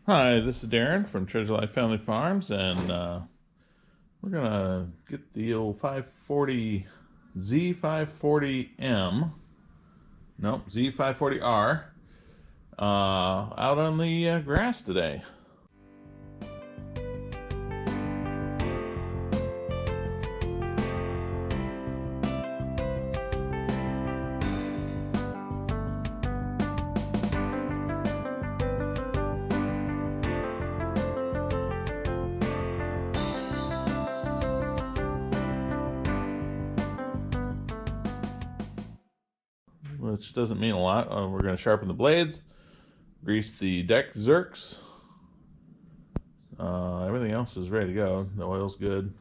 Hi, this is Darren from Treasure Life Family Farms, and we're gonna get the old 540 Z540M, nope, Z540R, out on the grass today. Which doesn't mean a lot. We're going to sharpen the blades, grease the deck zerks. Everything else is ready to go. The oil's good,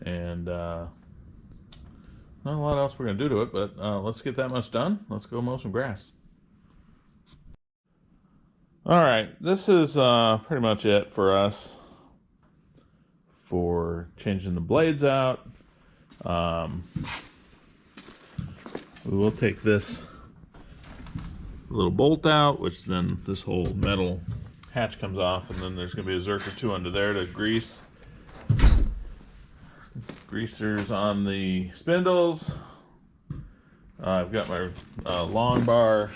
and not a lot else we're going to do to it, but let's get that much done. Let's go mow some grass. All right, this is pretty much it for us for changing the blades out. We will take this little bolt out, which then this whole metal hatch comes off, and then there's going to be a zerk or two under there to grease. Greasers on the spindles. I've got my long bar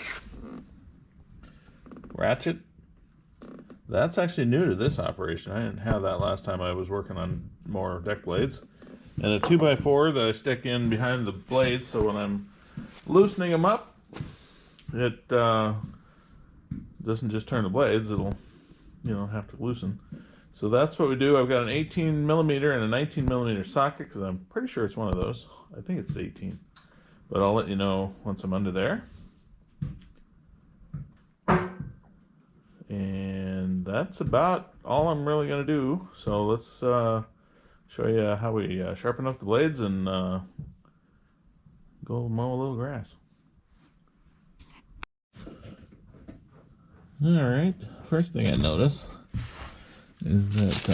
ratchet. That's actually new to this operation. I didn't have that last time I was working on more deck blades. And a 2x4 that I stick in behind the blade, so when I'm loosening them up, it doesn't just turn the blades, it'll, have to loosen. So that's what we do. I've got an 18 millimeter and a 19 millimeter socket, because I'm pretty sure it's one of those. I think it's the 18, but I'll let you know once I'm under there. And that's about all I'm really going to do. So let's show you how we sharpen up the blades and go mow a little grass. Alright, first thing I notice is that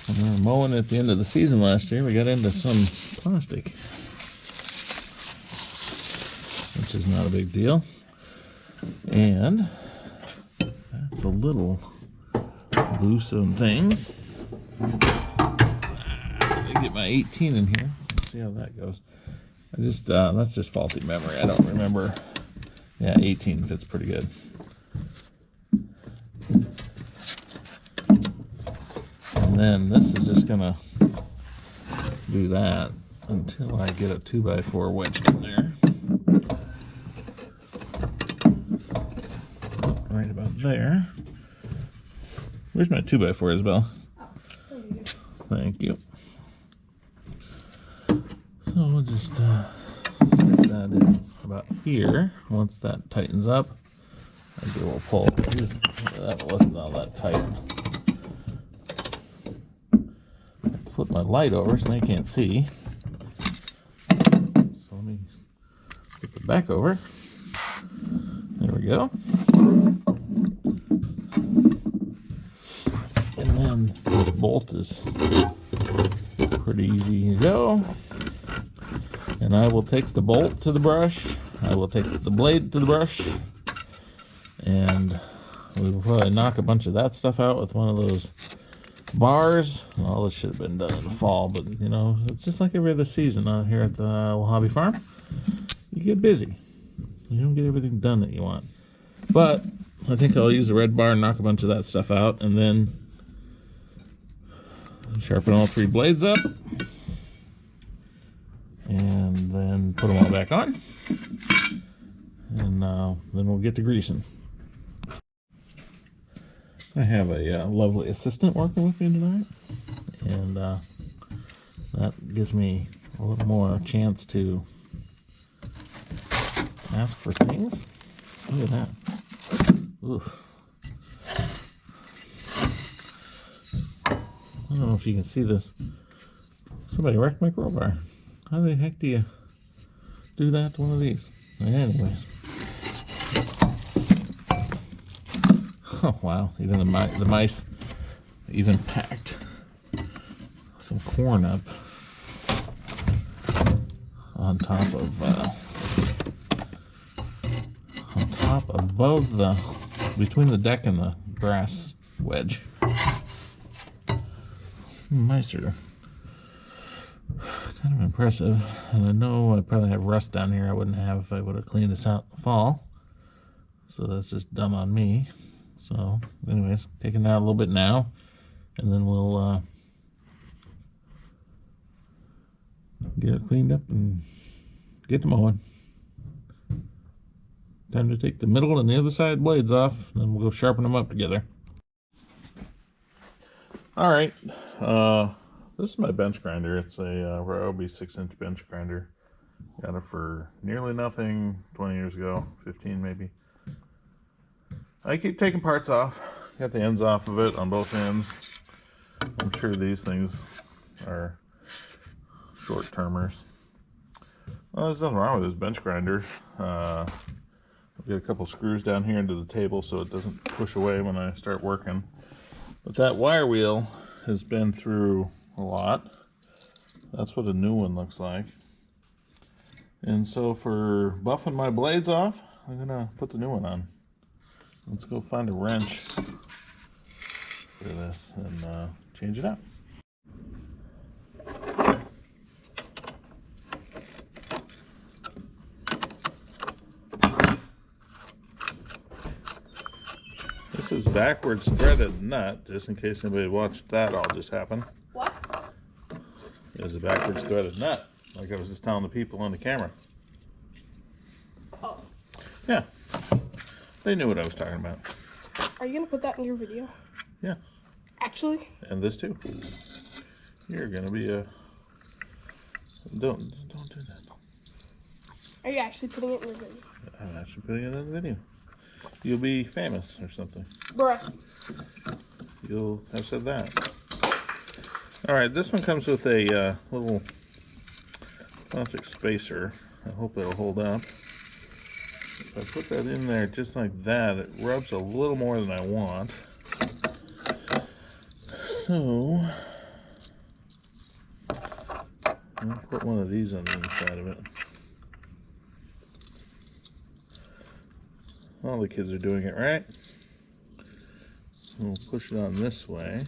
when we were mowing at the end of the season last year, we got into some plastic, which is not a big deal. And that's a little loose on things. Let me get my 18 in here. Let's see how that goes. That's just faulty memory. I don't remember. Yeah, 18 fits pretty good. And then this is just gonna do that until I get a 2x4 wedged in there. Right about there. Where's my 2x4, Isabel? Thank you. So we'll just stick that in about here. Once that tightens up, I'll do a little pull. That wasn't all that tight. I flip my light over so they can't see. So let me flip it back over. There we go. And then this bolt is pretty easy to go. And I will take the bolt to the brush. I will take the blade to the brush. And we will probably knock a bunch of that stuff out with one of those bars. All this should have been done in the fall, but it's just like every other season out here at the hobby farm. You get busy. You don't get everything done that you want. But I think I'll use a red bar and knock a bunch of that stuff out, and then sharpen all three blades up, and then put them all back on, and then we'll get to greasing. I have a lovely assistant working with me tonight, and that gives me a little more chance to ask for things. Look at that. Oof. I don't know if you can see this. Somebody wrecked my crowbar. How the heck do you do that to one of these? Anyways. Oh wow, even the mice even packed some corn up on top of above the between the deck and the brass wedge. Nicer. Kind of impressive. And I know I probably have rust down here I wouldn't have if I would have cleaned this out in the fall. So that's just dumb on me. So anyways, taking it out a little bit now, and then we'll get it cleaned up and get to mowing. Time to take the middle and the other side blades off, and then we'll go sharpen them up together. All right, this is my bench grinder. It's a Ryobi 6-inch bench grinder. Got it for nearly nothing 20 years ago, 15 maybe. I keep taking parts off. Got the ends off of it on both ends. I'm sure these things are short-termers. Well, there's nothing wrong with this bench grinder. I'll get a couple screws down here into the table so it doesn't push away when I start working. But that wire wheel has been through a lot. That's what a new one looks like. And so for buffing my blades off, I'm gonna put the new one on. Let's go find a wrench for this and change it out. This is backwards threaded nut, just in case anybody watched that all just happen. What? There's a backwards threaded nut, like I was just telling the people on the camera. Oh. Yeah. They knew what I was talking about. Are you gonna put that in your video? Yeah. Actually? And this too. You're gonna be a... Don't do that. Are you actually putting it in your video? I'm actually putting it in the video. You'll be famous or something. Bruh. You'll have said that. Alright, this one comes with a little plastic spacer. I hope it'll hold up. If I put that in there just like that, it rubs a little more than I want. So, I'll put one of these on the inside of it. All the kids are doing it right. We'll push it on this way.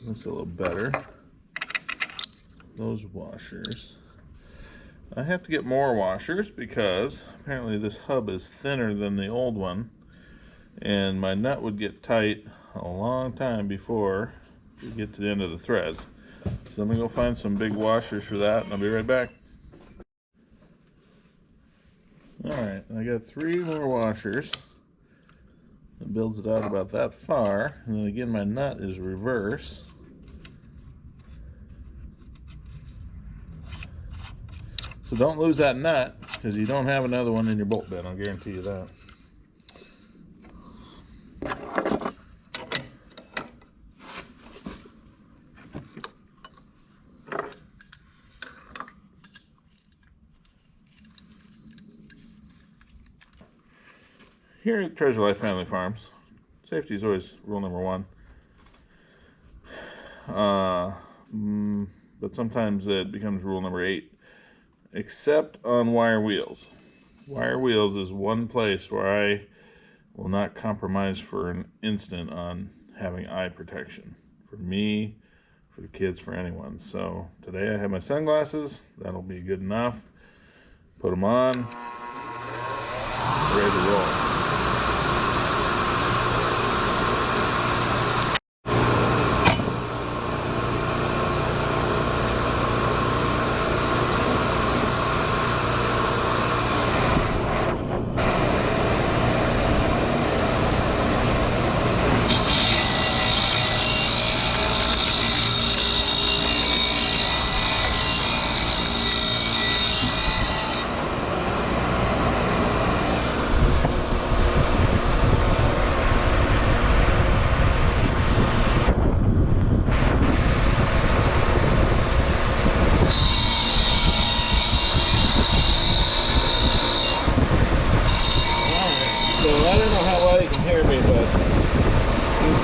Looks a little better. Those washers. I have to get more washers because apparently this hub is thinner than the old one, and my nut would get tight a long time before we get to the end of the threads. So I'm gonna go find some big washers for that, and I'll be right back. Alright, I got 3 more washers. It builds it out about that far, and then again my nut is reverse. So don't lose that nut, because you don't have another one in your bolt bin, I'll guarantee you that. Here at Treasure Life Family Farms, safety is always rule number 1. But sometimes it becomes rule number 8. Except on wire wheels. Wire wheels is one place where I will not compromise for an instant on having eye protection. For me, for the kids, for anyone. So today I have my sunglasses. That'll be good enough. Put them on. Ready to roll.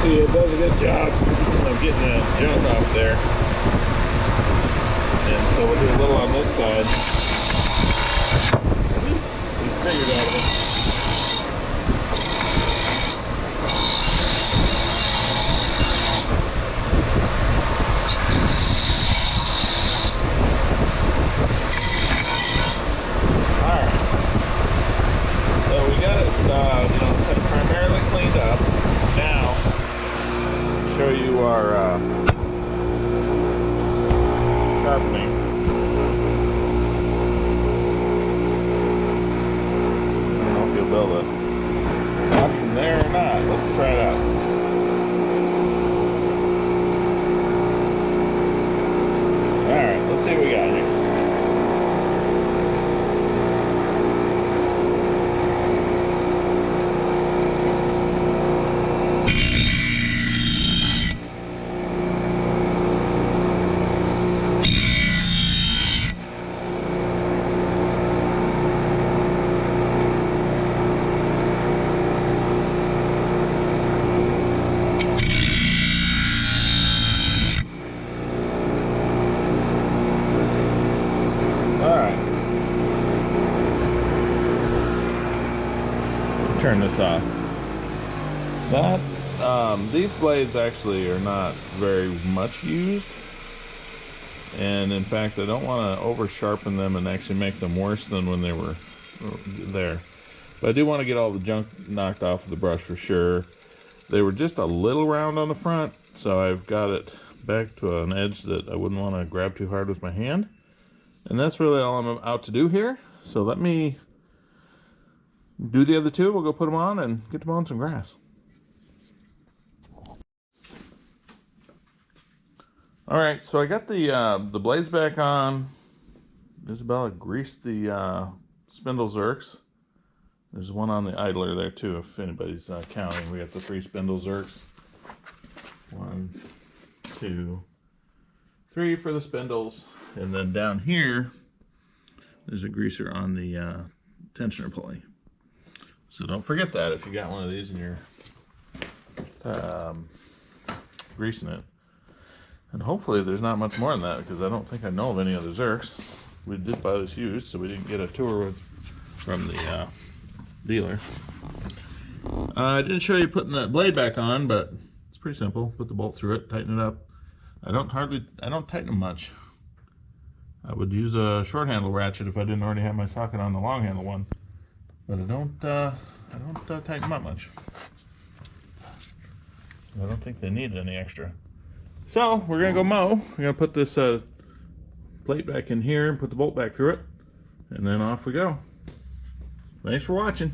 It does a good job of getting the junk off there. And so we'll do a little on this side. We turn this off. These blades actually are not very much used, and in fact I don't want to over sharpen them and actually make them worse than when they were there. But I do want to get all the junk knocked off of the brush for sure. They were just a little round on the front, so I've got it back to an edge that I wouldn't want to grab too hard with my hand. And that's really all I'm out to do here. So let me do the other two. We'll go put them on and get them on some grass. All right, so I got the blades back on. Isabella greased the spindle zerks. There's one on the idler there too, if anybody's counting. We got the 3 spindle zerks. 1, 2, 3 for the spindles. And then down here, there's a greaser on the tensioner pulley. So don't forget that if you got one of these and you're greasing it. And hopefully there's not much more than that, because I don't think I know of any other zerks. We did buy this used, so we didn't get a tour from the dealer. I didn't show you putting that blade back on, but it's pretty simple. Put the bolt through it, tighten it up. I don't tighten them much. I would use a short handle ratchet if I didn't already have my socket on the long handle one, but I don't tighten them up much. I don't think they needed any extra. So we're gonna go mow. We're gonna put this plate back in here and put the bolt back through it, and then off we go. Thanks for watching.